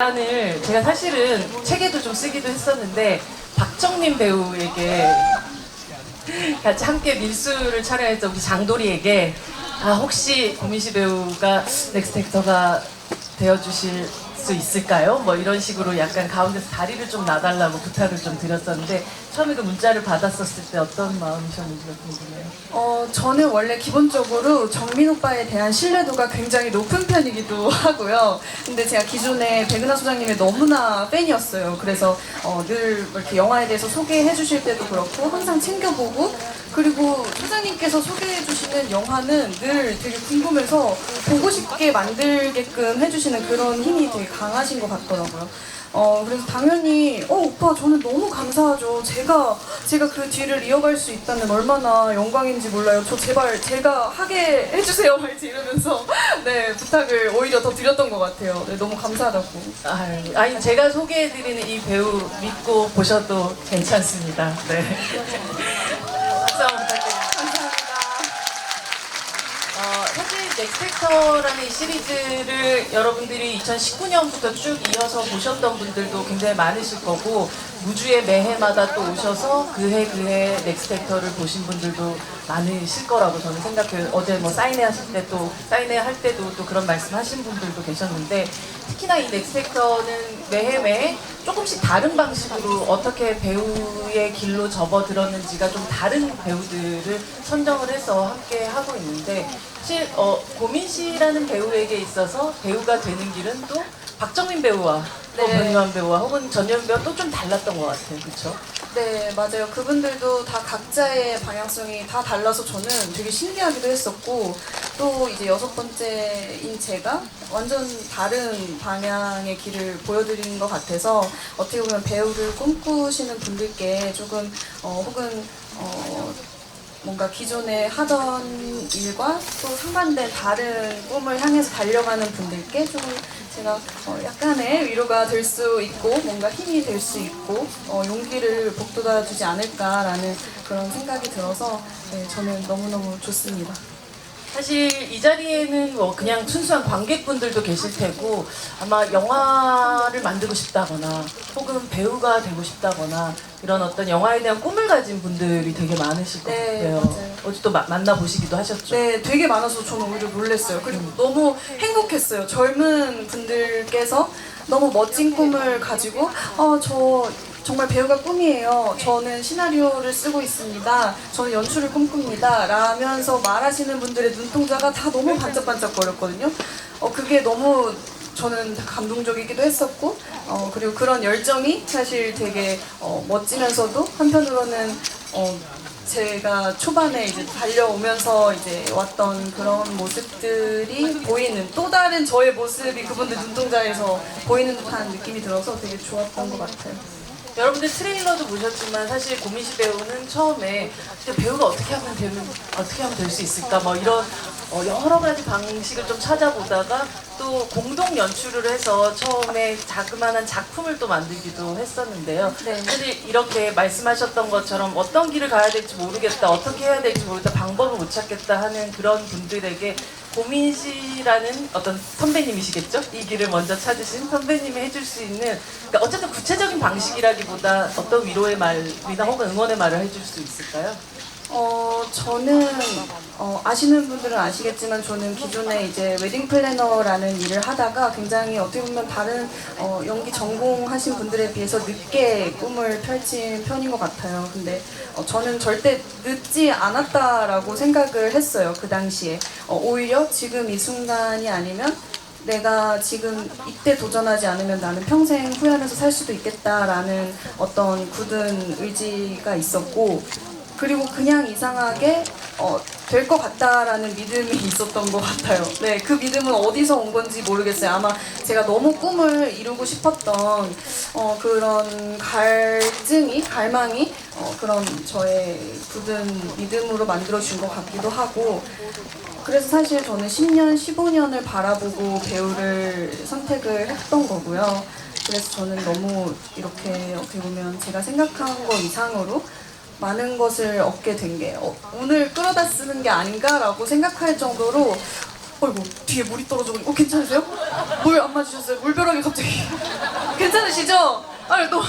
을 제가 사실은 책에도 좀 쓰기도 했었는데 박정민 배우에게 같이 함께 밀수를 촬영했던 우리 장도리에게 혹시 고민시 배우가 넥스트 액터가 되어주실 수 있을까요? 뭐 이런 식으로 약간 가운데서 다리를 좀 놔달라고 부탁을 좀 드렸었는데 처음에 그 문자를 받았었을 때 어떤 마음이셨는지가 궁금해요. 저는 원래 기본적으로 정민 오빠에 대한 신뢰도가 굉장히 높은 편이기도 하고요. 근데 제가 기존에 백은하 소장님의 너무나 팬이었어요. 그래서 늘 이렇게 영화에 대해서 소개해 주실 때도 그렇고 항상 챙겨보고, 그리고 소장님께서 소개해 주시는 영화는 늘 되게 궁금해서 보고 싶게 만들게끔 해주시는 그런 힘이 되게 강하신 것 같더라고요. 그래서 당연히 오빠 저는 너무 감사하죠. 제가 그 뒤를 이어갈 수 있다는 얼마나 영광인지 몰라요. 저 제발 제가 하게 해주세요 말지 이러면서 네 부탁을 오히려 더 드렸던 것 같아요. 네, 너무 감사하다고. 아니 제가 소개해드리는 이 배우 믿고 보셔도 괜찮습니다. 네. 박수 한번 부탁드립니다. 감사합니다. 사실 넥스트랙터라는 이 시리즈를 여러분들이 2019년부터 쭉 이어서 보셨던 분들도 굉장히 많으실 거고, 무주의 매해마다 또 오셔서 그해 넥스트랙터를 보신 분들도 많으실 거라고 저는 생각해요. 어제 뭐 사인회 하실 때 또 사인회 할 때도 또 그런 말씀 하신 분들도 계셨는데, 특히나 이 넥스트랙터는 매해 조금씩 다른 방식으로 어떻게 배우의 길로 접어들었는지가 좀 다른 배우들을 선정을 해서 함께 하고 있는데, 사실 고민시라는 배우에게 있어서 배우가 되는 길은 또 박정민 배우와 또 변희환 배우와 혹은 전현 배우와 또 좀 달랐던 것 같아요. 그렇죠? 네, 맞아요. 그분들도 다 각자의 방향성이 다 달라서 저는 되게 신기하기도 했었고, 또 이제 6번째인 제가 완전 다른 방향의 길을 보여드리는 것 같아서 어떻게 보면 배우를 꿈꾸시는 분들께 조금 혹은 뭔가 기존에 하던 일과 또 상반된 다른 꿈을 향해서 달려가는 분들께 조금 제가 약간의 위로가 될 수 있고 뭔가 힘이 될 수 있고 용기를 북돋아 주지 않을까라는 그런 생각이 들어서 네, 저는 너무너무 좋습니다. 사실 이 자리에는 뭐 그냥 순수한 관객분들도 계실 테고, 아마 영화를 만들고 싶다거나 혹은 배우가 되고 싶다거나 이런 어떤 영화에 대한 꿈을 가진 분들이 되게 많으실 것 네, 같아요. 맞아요. 어제 또 만나보시기도 하셨죠? 네, 되게 많아서 저는 오히려 놀랐어요. 그리고 너무 행복했어요. 젊은 분들께서 너무 멋진 꿈을 가지고 저 정말 배우가 꿈이에요. 저는 시나리오를 쓰고 있습니다. 저는 연출을 꿈꿉니다. 라면서 말하시는 분들의 눈동자가 다 너무 반짝반짝거렸거든요. 그게 너무 저는 감동적이기도 했었고, 그리고 그런 열정이 사실 되게 멋지면서도 한편으로는 제가 초반에 이제 달려오면서 이제 왔던 그런 모습들이 보이는 또 다른 저의 모습이 그분들 눈동자에서 보이는 듯한 느낌이 들어서 되게 좋았던 것 같아요. 여러분들 트레일러도 보셨지만 사실 고민시 배우는 처음에 배우가 어떻게 하면 될 수 있을까 뭐 이런 여러 가지 방식을 좀 찾아보다가 또 공동 연출을 해서 처음에 자그마한 작품을 또 만들기도 했었는데요. 네. 사실 이렇게 말씀하셨던 것처럼 어떤 길을 가야 될지 모르겠다, 어떻게 해야 될지 모르겠다, 방법을 못 찾겠다 하는 그런 분들에게 고민시라는 어떤 선배님이시겠죠? 이 길을 먼저 찾으신 선배님이 해줄 수 있는, 그러니까 어쨌든 구체적인 방식이라기보다 어떤 위로의 말이나 혹은 응원의 말을 해줄 수 있을까요? 저는 아시는 분들은 아시겠지만 저는 기존에 이제 웨딩 플래너라는 일을 하다가 굉장히 어떻게 보면 다른 연기 전공하신 분들에 비해서 늦게 꿈을 펼친 편인 것 같아요. 근데 저는 절대 늦지 않았다라고 생각을 했어요. 그 당시에 오히려 지금 이 순간이 아니면 내가 지금 이때 도전하지 않으면 나는 평생 후회하면서 살 수도 있겠다라는 어떤 굳은 의지가 있었고, 그리고 그냥 이상하게 될 것 같다라는 믿음이 있었던 것 같아요. 네, 그 믿음은 어디서 온 건지 모르겠어요. 아마 제가 너무 꿈을 이루고 싶었던 그런 갈망이 그런 저의 굳은 믿음으로 만들어준 것 같기도 하고, 그래서 사실 저는 10년, 15년을 바라보고 배우를 선택을 했던 거고요. 그래서 저는 너무 이렇게 어떻게 보면 제가 생각한 것 이상으로 많은 것을 얻게 된 게 오늘 끌어다 쓰는 게 아닌가라고 생각할 정도로 어이구 뒤에 물이 떨어져가지고 괜찮으세요? 물 안 맞으셨어요? 물벼락이 갑자기 괜찮으시죠? 아니 너무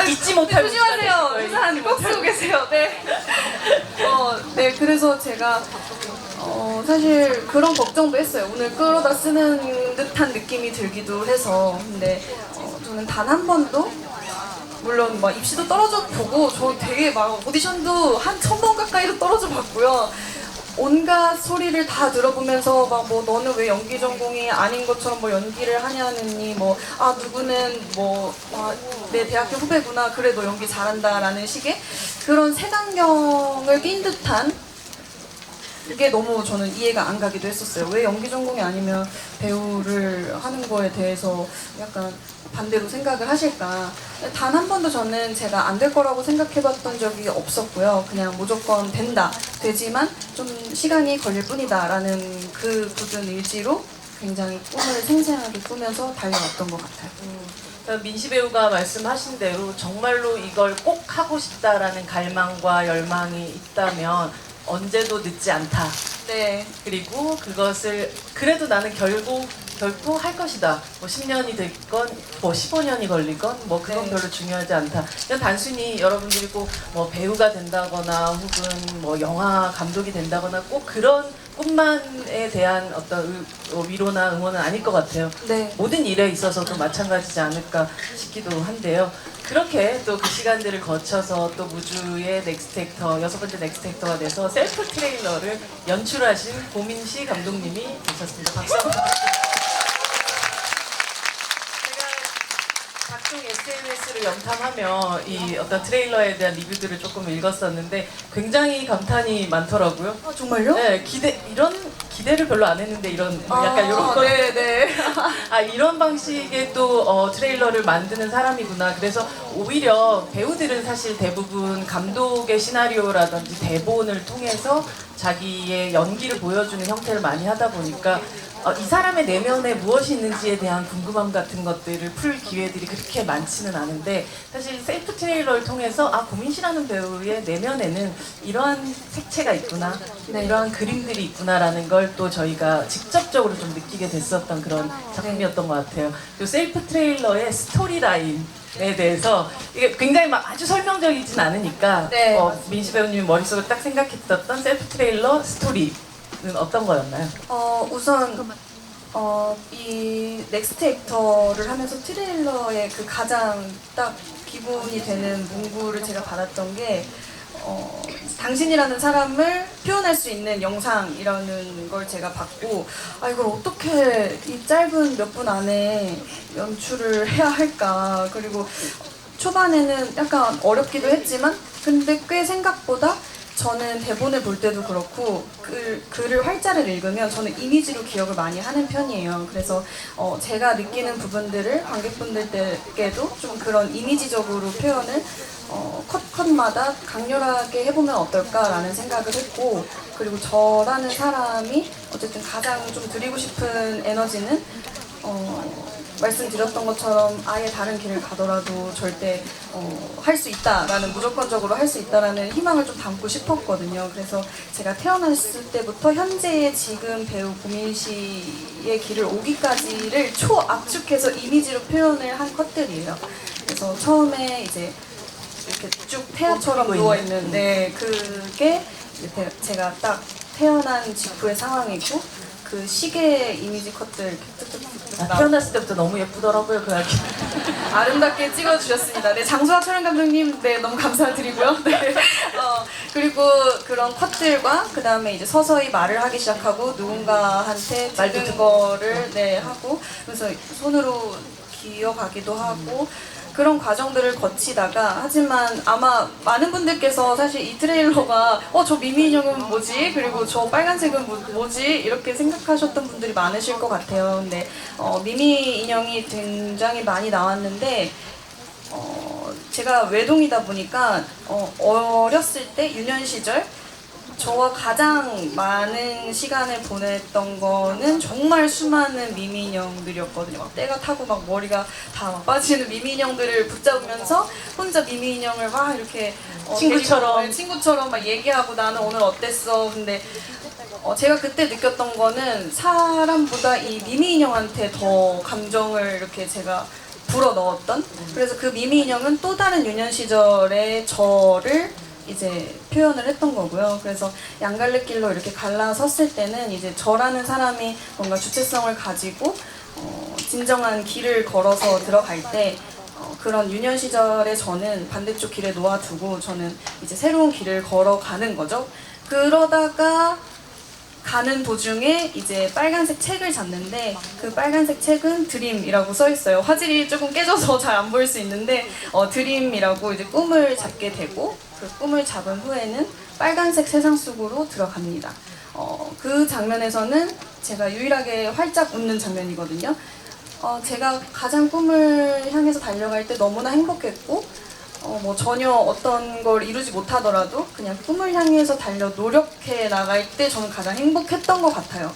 잊지 못할 조심하세요. 거예요. 우산 꼭 쓰고 계세요. 네. 네 그래서 제가 사실 그런 걱정도 했어요. 오늘 끌어다 쓰는 듯한 느낌이 들기도 해서 근데 저는 단 한 번도 물론 막 입시도 떨어져 보고 저 되게 막 오디션도 한 1000번 가까이도 떨어져 봤고요. 온갖 소리를 다 들어보면서 막 뭐 너는 왜 연기 전공이 아닌 것처럼 뭐 연기를 하냐느니 뭐 아 누구는 뭐 내 대학교 후배구나 그래 너 연기 잘한다라는 식의 그런 색안경을 낀 듯한 그게 너무 저는 이해가 안 가기도 했었어요. 왜 연기 전공이 아니면 배우를 하는 거에 대해서 약간 반대로 생각을 하실까. 단 한 번도 저는 제가 안 될 거라고 생각해봤던 적이 없었고요. 그냥 무조건 된다, 되지만 좀 시간이 걸릴 뿐이다 라는 그 굳은 의지로 굉장히 꿈을 생생하게 꾸면서 달려왔던 것 같아요. 그러니까 민시 배우가 말씀하신 대로 정말로 이걸 꼭 하고 싶다라는 갈망과 열망이 있다면 언제도 늦지 않다. 네. 그리고 그것을 그래도 나는 결코 할 것이다. 뭐 10년이 됐건 뭐 15년이 걸리건 뭐 그건 네. 별로 중요하지 않다. 그냥 단순히 여러분들이 꼭 뭐 배우가 된다거나 혹은 뭐 영화 감독이 된다거나 꼭 그런 꿈만에 대한 어떤 위로나 응원은 아닐 것 같아요. 네. 모든 일에 있어서도 마찬가지지 않을까 싶기도 한데요. 그렇게 또 그 시간들을 거쳐서 또 무주의 넥스트 액터, 6번째 넥스트 액터가 돼서 셀프 트레일러를 연출하신 고민시 감독님이 계셨습니다. 박수 한번 부탁드립니다. 제가 각종 SNS를 염탐하며 이 어떤 트레일러에 대한 리뷰들을 조금 읽었었는데 굉장히 감탄이 많더라고요. 정말요? 네, 이런 기대를 별로 안 했는데 이런 약간 이런 거. 네네. 아 이런 방식의 또 트레일러를 만드는 사람이구나. 그래서 오히려 배우들은 사실 대부분 감독의 시나리오라든지 대본을 통해서 자기의 연기를 보여주는 형태를 많이 하다 보니까 이 사람의 내면에 무엇이 있는지에 대한 궁금함 같은 것들을 풀 기회들이 그렇게 많지는 않은데 사실 셀프 트레일러를 통해서 고민시라는 배우의 내면에는 이러한 색채가 있구나, 네. 이러한 그림들이 있구나라는 걸 또 저희가 직접적으로 좀 느끼게 됐었던 그런 작품이었던 것 같아요. 이 셀프 트레일러의 스토리라인에 대해서 이게 굉장히 막 아주 설명적이진 않으니까 네. 민시 배우님이 머릿속에 딱 생각했었던 셀프 트레일러 스토리는 어떤 거였나요? 우선 이 넥스트 액터를 하면서 트레일러의 그 가장 딱 기본이 되는 문구를 제가 받았던 게 당신이라는 사람을 표현할 수 있는 영상이라는 걸 제가 받고 이걸 어떻게 이 짧은 몇 분 안에 연출을 해야 할까. 그리고 초반에는 약간 어렵기도 했지만 근데 꽤 생각보다 저는 대본을 볼 때도 그렇고 글을 활자를 읽으면 저는 이미지로 기억을 많이 하는 편이에요. 그래서 제가 느끼는 부분들을 관객분들께도 좀 그런 이미지적으로 표현을 컷마다 강렬하게 해보면 어떨까라는 생각을 했고 그리고 저라는 사람이 어쨌든 가장 좀 드리고 싶은 에너지는 말씀드렸던 것처럼 아예 다른 길을 가더라도 절대 할 수 있다라는 무조건적으로 할 수 있다라는 희망을 좀 담고 싶었거든요. 그래서 제가 태어났을 때부터 현재의 지금 배우 고민시의 길을 오기까지를 초압축해서 이미지로 표현을 한 컷들이에요. 그래서 처음에 이제 이렇게 쭉 태아처럼 누워있는 그게 이제 제가 딱 태어난 직후의 상황이고 그 시계 이미지 컷들 이렇게 뚝뚝뚝뚝 태어났을 때부터 너무 예쁘더라고요 그 아기. 아름답게 찍어주셨습니다. 네, 장수학 촬영 감독님, 네, 너무 감사드리고요. 네. 그리고 그런 컷들과 그 다음에 이제 서서히 말을 하기 시작하고 누군가한테 말든 거를 하고 그래서 손으로 기어가기도 하고 그런 과정들을 거치다가 하지만 아마 많은 분들께서 사실 이 트레일러가 저 미미 인형은 뭐지? 그리고 저 빨간색은 뭐지? 이렇게 생각하셨던 분들이 많으실 것 같아요. 근데 미미 인형이 굉장히 많이 나왔는데 제가 외동이다 보니까 어렸을 때 유년 시절 저와 가장 많은 시간을 보냈던 거는 정말 수많은 미미 인형들이었거든요. 막 때가 타고 막 머리가 다 막 빠지는 미미 인형들을 붙잡으면서 혼자 미미 인형을 막 이렇게 친구처럼 친구처럼 막 얘기하고 나는 오늘 어땠어. 근데 제가 그때 느꼈던 거는 사람보다 이 미미 인형한테 더 감정을 이렇게 제가 불어 넣었던, 그래서 그 미미 인형은 또 다른 유년 시절의 저를 이제 표현을 했던 거고요. 그래서 양갈래길로 이렇게 갈라섰을 때는 이제 저라는 사람이 뭔가 주체성을 가지고 진정한 길을 걸어서 들어갈 때 그런 유년 시절의 저는 반대쪽 길에 놓아두고 저는 이제 새로운 길을 걸어가는 거죠. 그러다가 가는 도중에 이제 빨간색 책을 잡는데 그 빨간색 책은 드림이라고 써 있어요. 화질이 조금 깨져서 잘 안 보일 수 있는데 드림이라고 이제 꿈을 잡게 되고 그 꿈을 잡은 후에는 빨간색 세상 속으로 들어갑니다. 그 장면에서는 제가 유일하게 활짝 웃는 장면이거든요. 제가 가장 꿈을 향해서 달려갈 때 너무나 행복했고 뭐 전혀 어떤 걸 이루지 못하더라도 그냥 꿈을 향해서 노력해 나갈 때 저는 가장 행복했던 것 같아요.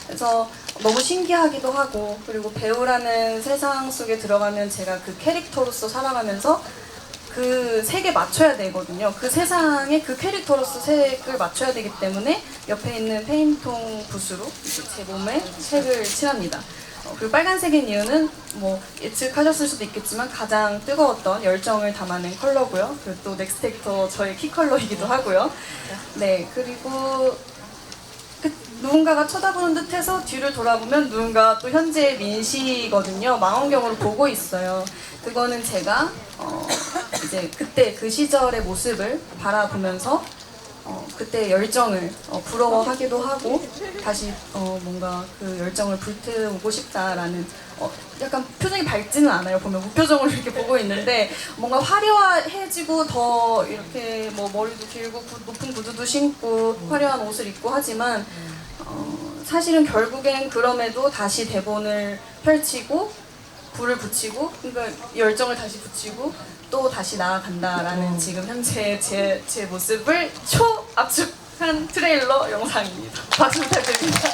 그래서 너무 신기하기도 하고, 그리고 배우라는 세상 속에 들어가면 제가 그 캐릭터로서 살아가면서 그 색에 맞춰야 되거든요. 그 세상에 그 캐릭터로서 색을 맞춰야 되기 때문에 옆에 있는 페인통 붓으로 제 몸에 색을 칠합니다. 그리고 빨간색인 이유는 뭐 예측하셨을 수도 있겠지만 가장 뜨거웠던 열정을 담아낸 컬러고요. 그리고 또 넥스트액터 저의 키 컬러이기도 하고요. 네, 그리고 누군가가 쳐다보는 듯해서 뒤를 돌아보면 누군가 또 현재의 민씨거든요. 망원경으로 보고 있어요. 그거는 제가 이제 그때 그 시절의 모습을 바라보면서 그때 열정을 부러워하기도 하고 다시 뭔가 그 열정을 불태우고 싶다라는 약간 표정이 밝지는 않아요. 보면 무표정으로 이렇게 보고 있는데 뭔가 화려해지고 더 이렇게 뭐 머리도 길고 높은 구두도 신고 화려한 옷을 입고 하지만 사실은 결국엔 그럼에도 다시 대본을 펼치고 불을 붙이고 그러니까 열정을 다시 붙이고 또 다시 나아간다라는 지금 현재 제 모습을 초압축한 트레일러 영상입니다. 박수 부탁드립니다.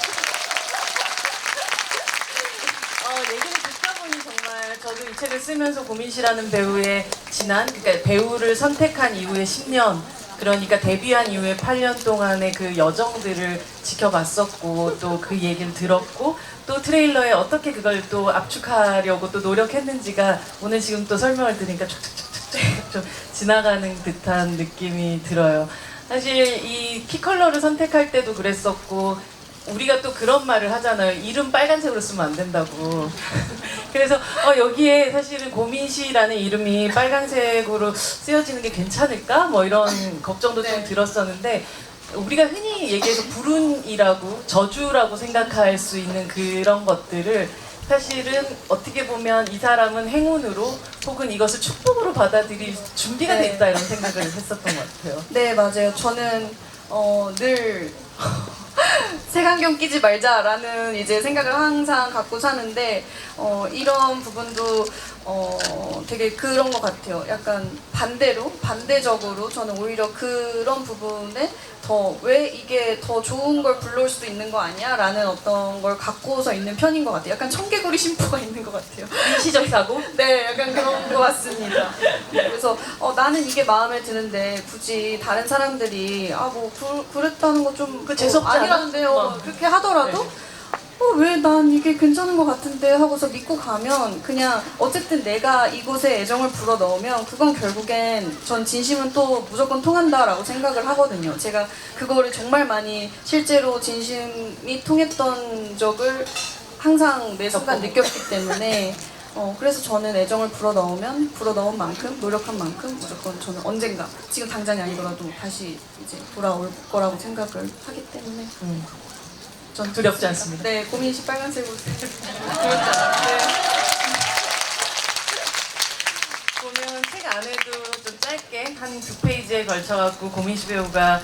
얘기를 듣다 보니 정말 저도 이 책을 쓰면서 고민 씨라는 배우의 그러니까 배우를 선택한 이후의 10년, 그러니까 데뷔한 이후에 8년 동안의 그 여정들을 지켜봤었고 또 그 얘기를 들었고 또 트레일러에 어떻게 그걸 또 압축하려고 또 노력했는지가 오늘 지금 또 설명을 들으니까 촉촉촉촉 좀 지나가는 듯한 느낌이 들어요. 사실 이 키 컬러를 선택할 때도 그랬었고 우리가 또 그런 말을 하잖아요. 이름 빨간색으로 쓰면 안 된다고. 그래서 여기에 사실은 고민씨라는 이름이 빨간색으로 쓰여지는 게 괜찮을까? 뭐 이런 걱정도 좀 들었었는데 우리가 흔히 얘기해서 불운이라고 저주라고 생각할 수 있는 그런 것들을 사실은 어떻게 보면 이 사람은 행운으로 혹은 이것을 축복으로 받아들일 준비가 돼 있다 이런 생각을 했었던 것 같아요. 네, 맞아요. 저는 늘 색안경 끼지 말자라는 이제 생각을 항상 갖고 사는데 이런 부분도 되게 그런 것 같아요. 약간 반대적으로 저는 오히려 그런 부분에 왜 이게 더 좋은 걸 불러올 수도 있는 거 아니야? 라는 어떤 걸 갖고서 있는 편인 것 같아요. 약간 청개구리 심보가 있는 것 같아요. 시적 사고? 네, 약간 그런 것 같습니다. 그래서 나는 이게 마음에 드는데 굳이 다른 사람들이 뭐 그랬다는 거 좀 재수없지 않아? 아니라는데요. 그렇게 하더라도 네. 왜 난 이게 괜찮은 것 같은데 하고서 믿고 가면 그냥 어쨌든 내가 이곳에 애정을 불어 넣으면 그건 결국엔 전 진심은 또 무조건 통한다라고 생각을 하거든요. 제가 그거를 정말 많이 실제로 진심이 통했던 적을 항상 매 순간 느꼈기 때문에 그래서 저는 애정을 불어넣은 만큼 노력한 만큼 무조건 저는 언젠가 지금 당장이 아니더라도 다시 이제 돌아올 거라고 생각을 하기 때문에 전 두렵지 않습니다. 네, 고민씨 빨간색으로 두렵지 않아요. 네. 보면 책 안에도 좀 짧게 한 2페이지에 걸쳐갖고 고민씨 배우가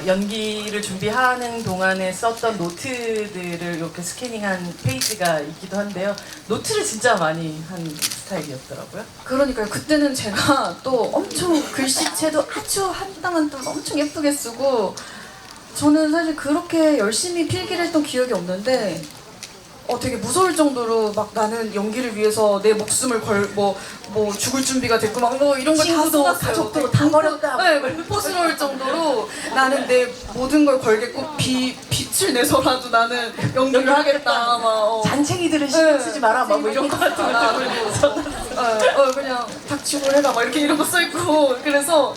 연기를 준비하는 동안에 썼던 노트들을 이렇게 스캐닝한 페이지가 있기도 한데요. 노트를 진짜 많이 한 스타일이었더라고요. 그러니까요. 그때는 제가 또 엄청 글씨체도 아주 한 땀 한 땀 엄청 예쁘게 쓰고 저는 사실 그렇게 열심히 필기를 했던 기억이 없는데 되게 무서울 정도로 막 나는 연기를 위해서 내 목숨을 뭐 죽을 준비가 됐고 막 이런 걸 다 친구도 써놨어요. 가족도 다 버렸다. 네, 공포스러울 정도로 나는 내 모든 걸 걸겠고 빛을 내서라도 나는 연기를 하겠다. 막 잔챙이들은 신경 쓰지 마라 막 뭐 이런 거 같은 거 그리고 그냥 닥치고 해라 막 이렇게 이런 거 써있고 그래서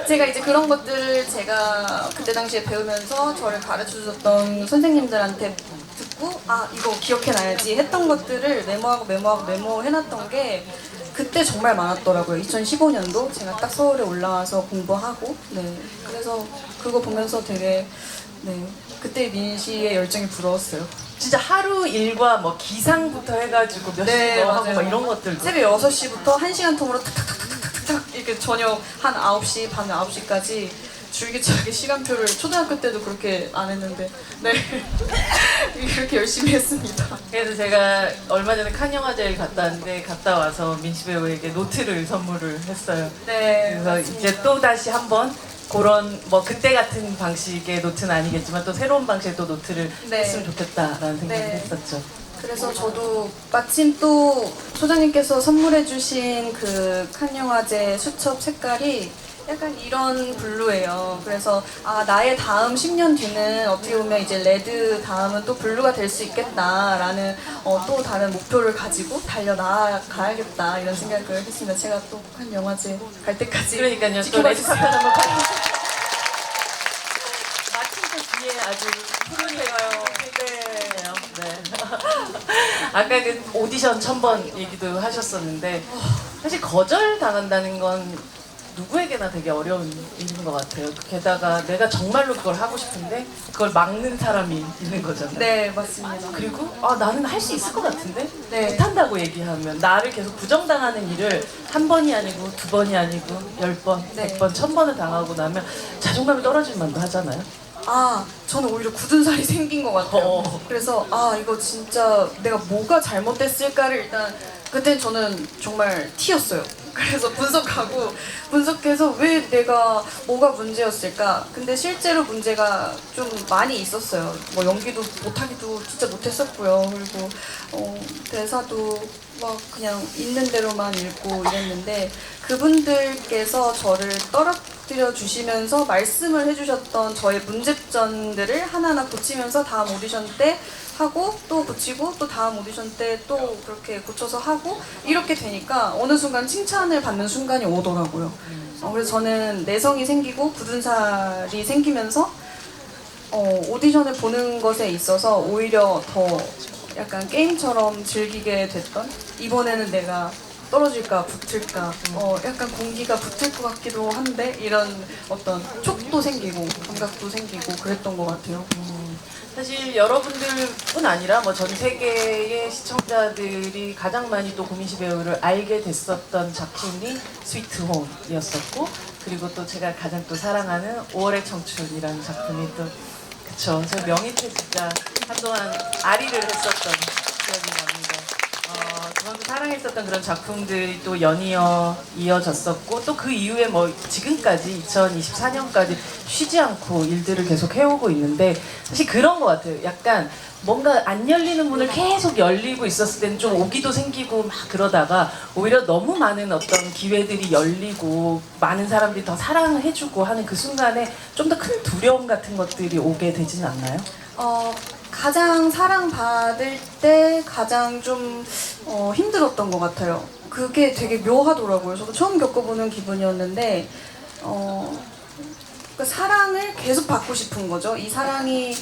제가 이제 그런 것들을 제가 그때 당시에 배우면서 저를 가르쳐줬던 선생님들한테 듣고 아 이거 기억해놔야지 했던 것들을 메모해놨던 게 그때 정말 많았더라고요. 2015년도 제가 딱 서울에 올라와서 공부하고 네 그래서 그거 보면서 되게 네 그때 민희 씨의 열정이 부러웠어요. 진짜 하루 일과 뭐 기상부터 해가지고 몇 네, 시에 뭐 하고 맞아요. 막 이런 것들도 새벽 6시부터 1시간 통으로 탁탁탁탁탁탁 이렇게 저녁 한 9시, 밤 9시까지 줄기차게 시간표를 초등학교 때도 그렇게 안 했는데 네 이렇게 열심히 했습니다. 그래서 제가 얼마 전에 칸 영화제를 갔다 왔는데 갔다 와서 민씨 배우에게 노트를 선물을 했어요. 네 그래서 맞습니다. 이제 또 다시 한번 그런 뭐 그때 같은 방식의 노트는 아니겠지만 또 새로운 방식의 또 노트를 네. 했으면 좋겠다라는 생각을 네. 했었죠. 그래서 저도 마침 또 소장님께서 선물해주신 그 칸 영화제 수첩 색깔이 약간 이런 블루예요. 그래서 아 나의 다음 10년 뒤는 어떻게 보면 이제 레드 다음은 또 블루가 될 수 있겠다라는 또 다른 목표를 가지고 달려나가야겠다 이런 생각을 했습니다. 제가 또 칸 영화제 갈 때까지 그러니까요. 또 지켜봐 레드 주세요. 카펫 한번 마침 또 뒤에 아주 푸른 배가요. 네. 아까 그 오디션 1000번 얘기도 하셨었는데 사실 거절 당한다는 건 누구에게나 되게 어려운 일인 것 같아요. 게다가 내가 정말로 그걸 하고 싶은데 그걸 막는 사람이 있는 거잖아요. 네 맞습니다. 그리고 아 나는 할 수 있을 것 같은데 네. 못한다고 얘기하면 나를 계속 부정당하는 일을 한 번이 아니고 두 번이 아니고 10번, 네. 100번, 1000번을 당하고 나면 자존감이 떨어질 만도 하잖아요. 아, 저는 오히려 굳은 살이 생긴 것 같아요. 그래서 아 이거 진짜 내가 뭐가 잘못됐을까를 일단 그때는 저는 정말 T였어요. 그래서 분석해서 왜 내가 뭐가 문제였을까? 근데 실제로 문제가 좀 많이 있었어요. 뭐 연기도 못하기도 진짜 못했었고요. 그리고 대사도 막 그냥 있는 대로만 읽고 이랬는데 그분들께서 저를 떨어뜨려 주시면서 말씀을 해주셨던 저의 문제점들을 하나하나 고치면서 다음 오디션 때 하고 또 고치고 또 다음 오디션 때 또 그렇게 고쳐서 하고 이렇게 되니까 어느 순간 칭찬을 받는 순간이 오더라고요. 그래서 저는 내성이 생기고 굳은 살이 생기면서 오디션을 보는 것에 있어서 오히려 더 약간 게임처럼 즐기게 됐던 이번에는 내가 떨어질까 붙을까 약간 공기가 붙을 것 같기도 한데 이런 어떤 촉도 생기고 감각도 생기고 그랬던 것 같아요. 사실 여러분들뿐 아니라 뭐 전 세계의 시청자들이 가장 많이 또 고민시 배우를 알게 됐었던 작품이 스위트 홈이었었고 그리고 또 제가 가장 또 사랑하는 5월의 청춘이라는 작품이 또 그쵸 저 명희태 진짜 한동안 아리를 했었던 기억이 납니다. 저도 사랑했었던 그런 작품들이 또 연이어 이어졌었고 또 그 이후에 뭐 지금까지 2024년까지 쉬지 않고 일들을 계속 해오고 있는데 사실 그런 것 같아요. 약간 뭔가 안 열리는 문을 계속 열리고 있었을 때는 좀 오기도 생기고 막 그러다가 오히려 너무 많은 어떤 기회들이 열리고 많은 사람들이 더 사랑을 해주고 하는 그 순간에 좀 더 큰 두려움 같은 것들이 오게 되지는 않나요? 가장 사랑받을 때 가장 좀 힘들었던 것 같아요. 그게 되게 묘하더라고요. 저도 처음 겪어보는 기분이었는데 그러니까 사랑을 계속 받고 싶은 거죠. 이 사랑이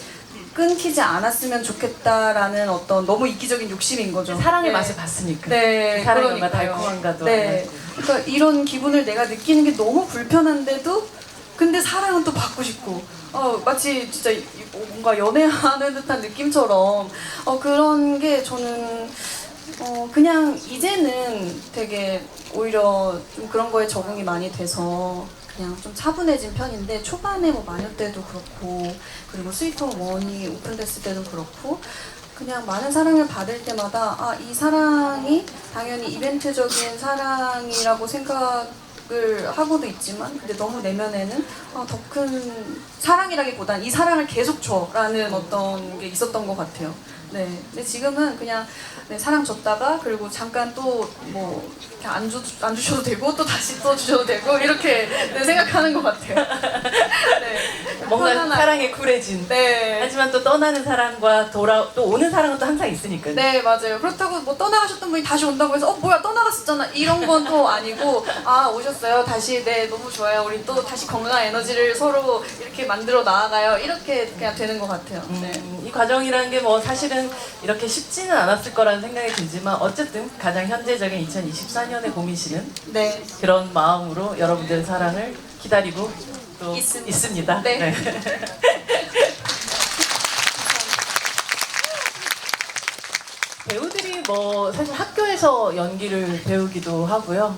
끊기지 않았으면 좋겠다라는 어떤 너무 이기적인 욕심인 거죠. 사랑의 네. 맛을 봤으니까. 네, 사랑이 얼마나 그러니까요. 달콤한가도 네. 알고. 그러니까 이런 기분을 내가 느끼는 게 너무 불편한데도 근데 사랑은 또 받고 싶고 마치 진짜 뭔가 연애하는 듯한 느낌처럼 그런 게 저는 그냥 이제는 되게 오히려 좀 그런 거에 적응이 많이 돼서 그냥 좀 차분해진 편인데 초반에 뭐 마녀 때도 그렇고 그리고 스위트홈 원이 오픈됐을 때도 그렇고 그냥 많은 사랑을 받을 때마다 이 사랑이 당연히 이벤트적인 사랑이라고 생각을 하고도 있지만 근데 너무 내면에는 더 큰 사랑이라기보단 이 사랑을 계속 줘라는 어떤 게 있었던 것 같아요. 네. 근데 지금은 그냥 사랑 줬다가 그리고 잠깐 또 뭐 안 주셔도 되고 또 다시 또 주셔도 되고 이렇게 생각하는 것 같아요. 네. 뭔가 편안한. 사랑에 쿨해진. 네. 하지만 또 떠나는 사랑과 또 오는 사랑은 또 항상 있으니까. 네, 맞아요. 그렇다고 뭐 떠나가셨던 분이 다시 온다고 해서 뭐야 떠나갔었잖아 이런 건 또 아니고 아 오셨어요 다시 네 너무 좋아요 우리 또 다시 건강한 에너지를 서로 이렇게 만들어 나아가요 이렇게 그냥 되는 것 같아요. 네. 이 과정이라는 게 뭐 사실은 이렇게 쉽지는 않았을 거라는 생각이 들지만 어쨌든 가장 현재적인 2024년의 고민실은 네. 그런 마음으로 여러분들의 사랑을 기다리고 또 있습니다. 네. 배우들이 뭐 사실 학교에서 연기를 배우기도 하고요.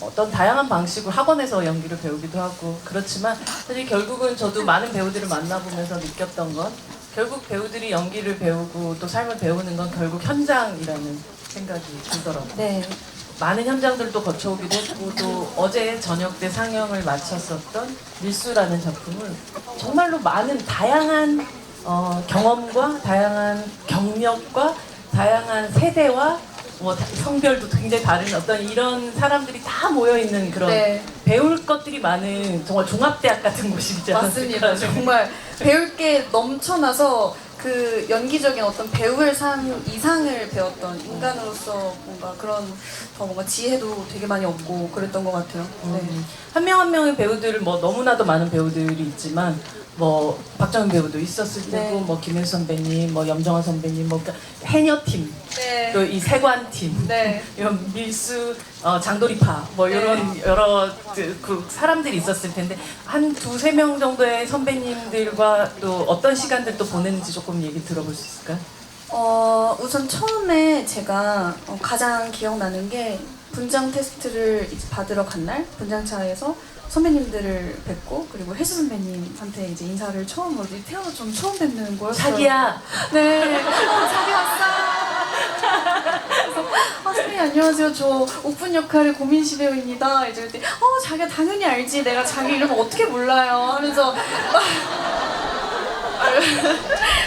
어떤 다양한 방식으로 학원에서 연기를 배우기도 하고 그렇지만 사실 결국은 저도 많은 배우들을 만나보면서 느꼈던 건 결국 배우들이 연기를 배우고 또 삶을 배우는 건 결국 현장이라는 생각이 들더라고요. 네. 많은 현장들도 거쳐오기도 했고 또 어제 저녁 때 상영을 마쳤었던 밀수라는 작품을 정말로 많은 다양한 경험과 다양한 경력과 다양한 세대와 뭐 성별도 굉장히 다른 어떤 이런 사람들이 다 모여있는 그런 네. 배울 것들이 많은 정말 종합대학 같은 곳이지 않습니까? 맞습니다. 정말 배울 게 넘쳐나서 그 연기적인 어떤 배우의 삶 이상을 배웠던 인간으로서 뭔가 그런 더 뭔가 지혜도 되게 많이 얻고 그랬던 것 같아요. 네. 한 명 한 명의 배우들은 뭐 너무나도 많은 배우들이 있지만 뭐 박정현 배우도 있었을 테고 네. 뭐 김혜수 선배님, 뭐 염정아 선배님, 뭐 해녀팀, 네. 또 이 세관팀, 네. 이런 밀수, 장도리파 뭐 이런 여러 그 사람들이 있었을 텐데 한 두세 명 정도의 선배님들과 또 어떤 시간들 또 보냈는지 조금 얘기 들어볼 수 있을까요? 우선 처음에 제가 가장 기억나는 게 분장 테스트를 이제 받으러 간 날 분장차에서 선배님들을 뵙고 그리고 혜수 선배님한테 이제 인사를 처음으로 태어나 좀 처음 뵙는 거였어요. 자기야. 네. 자기 왔어. 그래서 선배님 안녕하세요. 저 오픈 역할의 고민시 배우입니다. 이제 그때 자기야 당연히 알지. 내가 자기 이름 어떻게 몰라요. 하면서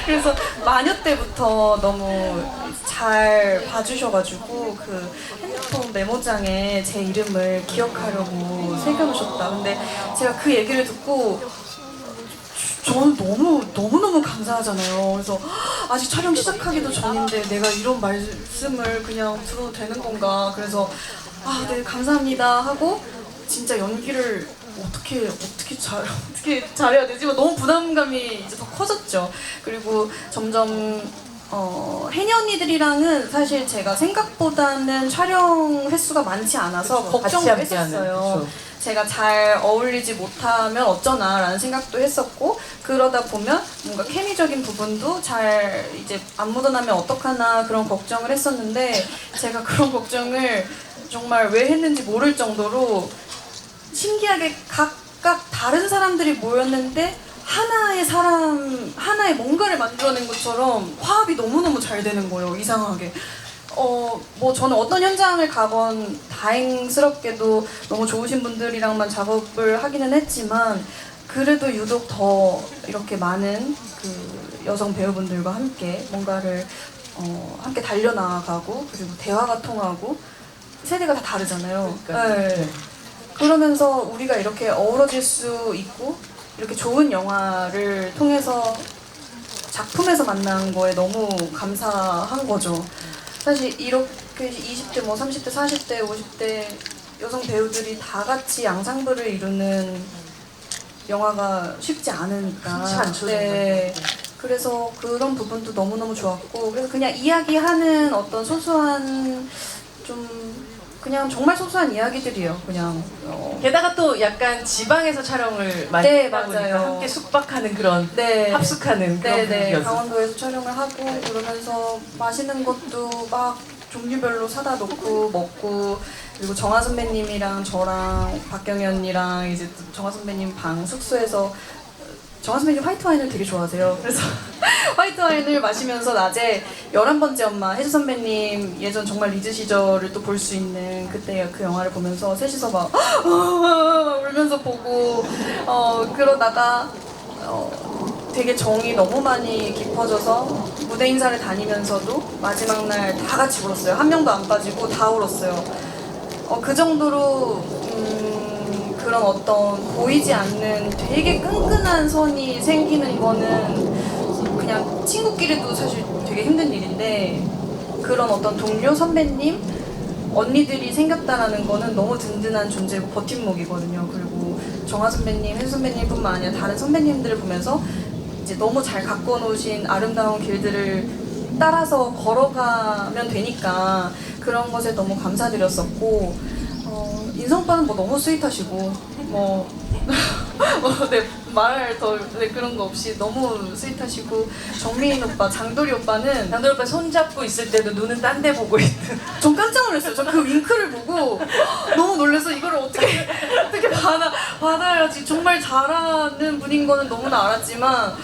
그래서 마녀 때부터 너무 잘 봐주셔가지고 그 핸드폰 메모장에 제 이름을 기억하려고 새겨놓으셨다. 근데 제가 그 얘기를 듣고 저는 너무너무 감사하잖아요. 그래서 아직 촬영 시작하기도 전인데 내가 이런 말씀을 그냥 들어도 되는 건가. 그래서 네 감사합니다 하고 진짜 연기를 어떻게 잘해야 되지? 너무 부담감이 이제 더 커졌죠. 그리고 점점 해녀언니들이랑은 사실 제가 생각보다는 촬영 횟수가 많지 않아서 그쵸, 걱정도 같이 함께하는, 했었어요. 그쵸. 제가 잘 어울리지 못하면 어쩌나 라는 생각도 했었고 그러다 보면 뭔가 케미적인 부분도 잘 이제 안 묻어나면 어떡하나 그런 걱정을 했었는데 제가 그런 걱정을 정말 왜 했는지 모를 정도로 신기하게 각각 다른 사람들이 모였는데 하나의 뭔가를 만들어낸 것처럼 화합이 너무너무 잘 되는 거예요, 이상하게. 뭐 저는 어떤 현장을 가건 다행스럽게도 너무 좋으신 분들이랑만 작업을 하기는 했지만 그래도 유독 더 이렇게 많은 그 여성 배우분들과 함께 뭔가를 함께 달려나가고 그리고 대화가 통하고 세대가 다 다르잖아요. 네. 그러면서 우리가 이렇게 어우러질 수 있고 이렇게 좋은 영화를 통해서 작품에서 만난 거에 너무 감사한 거죠. 사실 이렇게 20대, 뭐 30대, 40대, 50대 여성 배우들이 다 같이 앙상블을 이루는 영화가 쉽지 않으니까. 쉽지 않죠. 네. 그래서 그런 부분도 너무너무 좋았고 그래서 그냥 이야기하는 어떤 소소한 그냥 정말 소소한 이야기들이에요. 그냥 게다가 또 약간 지방에서 촬영을 많이 네, 하다 보니까 맞아요. 함께 숙박하는 그런 네. 합숙하는 그런 네네 분위기였어요. 강원도에서 촬영을 하고 그러면서 맛있는 것도 막 종류별로 사다 놓고 먹고 그리고 정아 선배님이랑 저랑 박경희 언니랑 이제 정아 선배님 방 숙소에서 정아 선배님 화이트 와인을 되게 좋아하세요. 그래서 화이트 와인을 마시면서 낮에 11번째 엄마 혜주 선배님 예전 정말 리즈 시절을 또 볼 수 있는 그때 그 영화를 보면서 셋이서 막 울면서 보고 그러다가 되게 정이 너무 많이 깊어져서 무대 인사를 다니면서도 마지막 날 다 같이 울었어요. 한 명도 안 빠지고 다 울었어요. 그 정도로 그런 어떤 보이지 않는 되게 끈끈한 선이 생기는 거는 그냥 친구끼리도 사실 되게 힘든 일인데 그런 어떤 동료 선배님 언니들이 생겼다라는 거는 너무 든든한 존재고 버팀목이거든요. 그리고 정화 선배님, 혜수 선배님뿐만 아니라 다른 선배님들을 보면서 이제 너무 잘 가꿔 놓으신 아름다운 길들을 따라서 걸어가면 되니까 그런 것에 너무 감사드렸었고 인성 오빠는 뭐 너무 스윗하시고 네, 말할 더 그런 거 없이 너무 스윗하시고 정민 오빠, 장도리 오빠는 장도리 오빠 손잡고 있을 때도 눈은 딴 데 보고 있는. 전 깜짝 놀랐어요. 저 그 윙크를 보고 너무 놀라서 이거를 어떻게 받아야지. 정말 잘하는 분인 거는 너무나 알았지만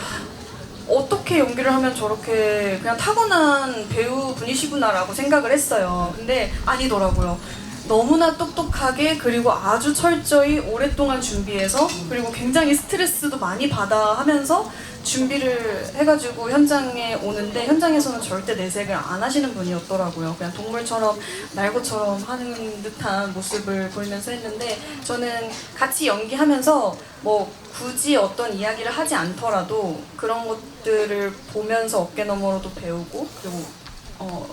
어떻게 연기를 하면 저렇게 그냥 타고난 배우 분이시구나라고 생각을 했어요. 근데 아니더라고요. 너무나 똑똑하게 그리고 아주 철저히 오랫동안 준비해서 그리고 굉장히 스트레스도 많이 받아 하면서 준비를 해가지고 현장에 오는데 현장에서는 절대 내색을 안 하시는 분이었더라고요. 그냥 동물처럼 날고처럼 하는 듯한 모습을 보이면서 했는데 저는 같이 연기하면서 뭐 굳이 어떤 이야기를 하지 않더라도 그런 것들을 보면서 어깨너머로도 배우고 그리고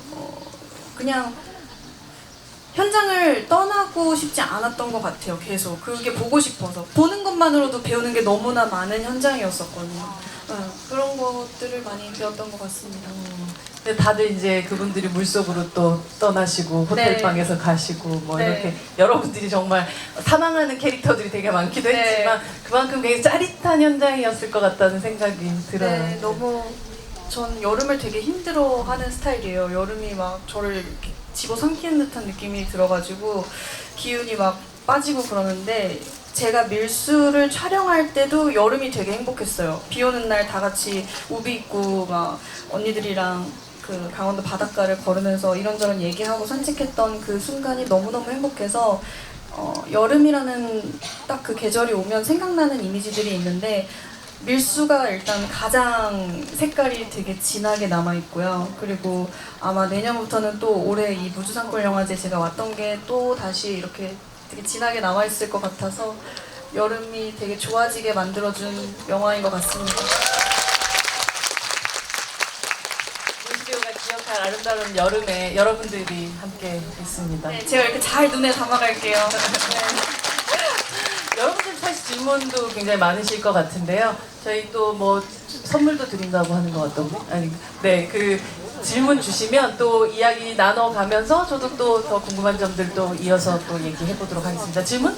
그냥 현장을 떠나고 싶지 않았던 것 같아요. 계속 그게 보고 싶어서 보는 것만으로도 배우는 게 너무나 많은 현장이었었거든요. 그런 것들을 많이 배웠던 것 같습니다. 근데 다들 이제 그분들이 물속으로 또 떠나시고 호텔방에서 가시고 뭐 네. 이렇게 여러분들이 정말 사망하는 캐릭터들이 되게 많기도 네. 했지만 그만큼 굉장히 짜릿한 현장이었을 것 같다는 생각이 들어요. 네, 너무 전 여름을 되게 힘들어하는 스타일이에요. 여름이 막 저를 이렇게 집어삼키는 듯한 느낌이 들어가지고 기운이 막 빠지고 그러는데 제가 밀수를 촬영할 때도 여름이 되게 행복했어요. 비 오는 날 다 같이 우비 입고 막 언니들이랑 그 강원도 바닷가를 걸으면서 이런저런 얘기하고 산책했던 그 순간이 너무너무 행복해서 여름이라는 딱 그 계절이 오면 생각나는 이미지들이 있는데 밀수가 일단 가장 색깔이 되게 진하게 남아있고요. 그리고 아마 내년부터는 또 올해 이 무주상골 영화제 제가 왔던 게 또 다시 이렇게 되게 진하게 남아있을 것 같아서 여름이 되게 좋아지게 만들어준 영화인 것 같습니다. 뮤지오가 기억할 아름다운 여름에 여러분들이 함께 있습니다. 네, 제가 이렇게 잘 눈에 담아갈게요. 네. 여러분들 사실 질문도 굉장히 많으실 것 같은데요. 저희 또 뭐 선물도 드린다고 하는 것 같던데? 아니, 네, 그 질문 주시면 또 이야기 나눠가면서 저도 또 더 궁금한 점들도 이어서 또 얘기해 보도록 하겠습니다. 질문?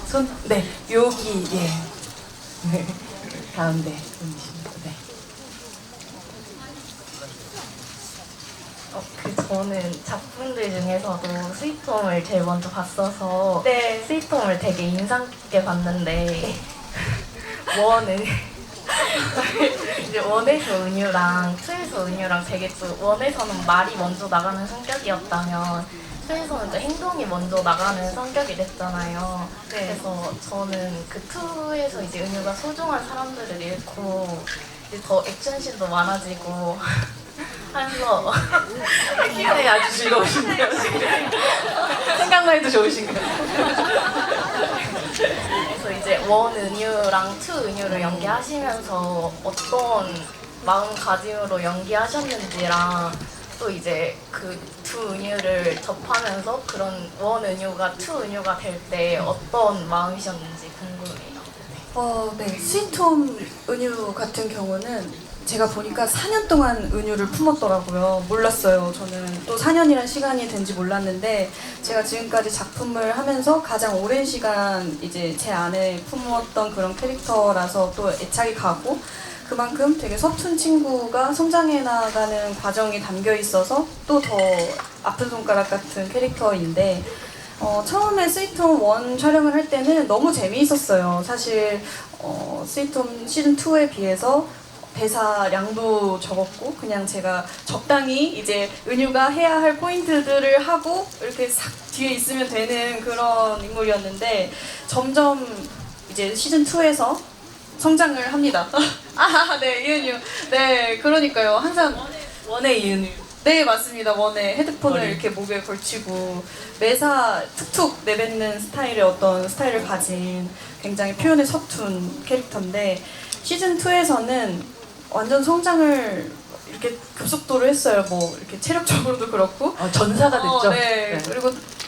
손? 네, 여기, 예. 네, 가운데 분이십니다. 네. 저는 작품들 중에서도 스위트홈을 제일 먼저 봤어서 네. 스위트홈을 되게 인상 깊게 봤는데 원은 이제 원에서 은유랑 투에서 은유랑 되게 또 원에서는 말이 먼저 나가는 성격이었다면 투에서는 또 행동이 먼저 나가는 성격이 됐잖아요. 네. 그래서 저는 그 투에서 이제 은유가 소중한 사람들을 잃고 이제 더 액션씬도 많아지고 하면서 굉장히 아주 즐거우신데요, 지금. 생각만 해도 좋으신가요? 그래서 이제 원 은유랑 투 은유를 연기하시면서 어떤 마음가짐으로 연기하셨는지랑 또 이제 그 투 은유를 접하면서 그런 원 은유가 투 은유가 될 때 어떤 마음이셨는지 궁금해요. 네. 스위트홈 은유 같은 경우는 제가 보니까 4년 동안 은유를 품었더라고요. 몰랐어요. 저는 또 4년이란 시간이 된지 몰랐는데 제가 지금까지 작품을 하면서 가장 오랜 시간 이제 제 안에 품었던 그런 캐릭터라서 또 애착이 가고 그만큼 되게 서툰 친구가 성장해 나가는 과정이 담겨 있어서 또 더 아픈 손가락 같은 캐릭터인데 처음에 스위트홈 1 촬영을 할 때는 너무 재미있었어요. 사실 스위트홈 시즌2에 비해서 대사량도 적었고 그냥 제가 적당히 이제 은유가 해야 할 포인트들을 하고 이렇게 싹 뒤에 있으면 되는 그런 인물이었는데 점점 이제 시즌2에서 성장을 합니다. 네, 이은유. 네, 그러니까요. 항상 원의 이은유. 네, 맞습니다. 원에 헤드폰을 머리. 이렇게 목에 걸치고 매사 툭툭 내뱉는 스타일의 어떤 스타일을 가진 굉장히 표현에 서툰 캐릭터인데 시즌 2에서는 완전 성장을 이렇게 급속도로 했어요. 뭐 이렇게 체력적으로도 그렇고 전사가 됐죠. 네. 네. 그리고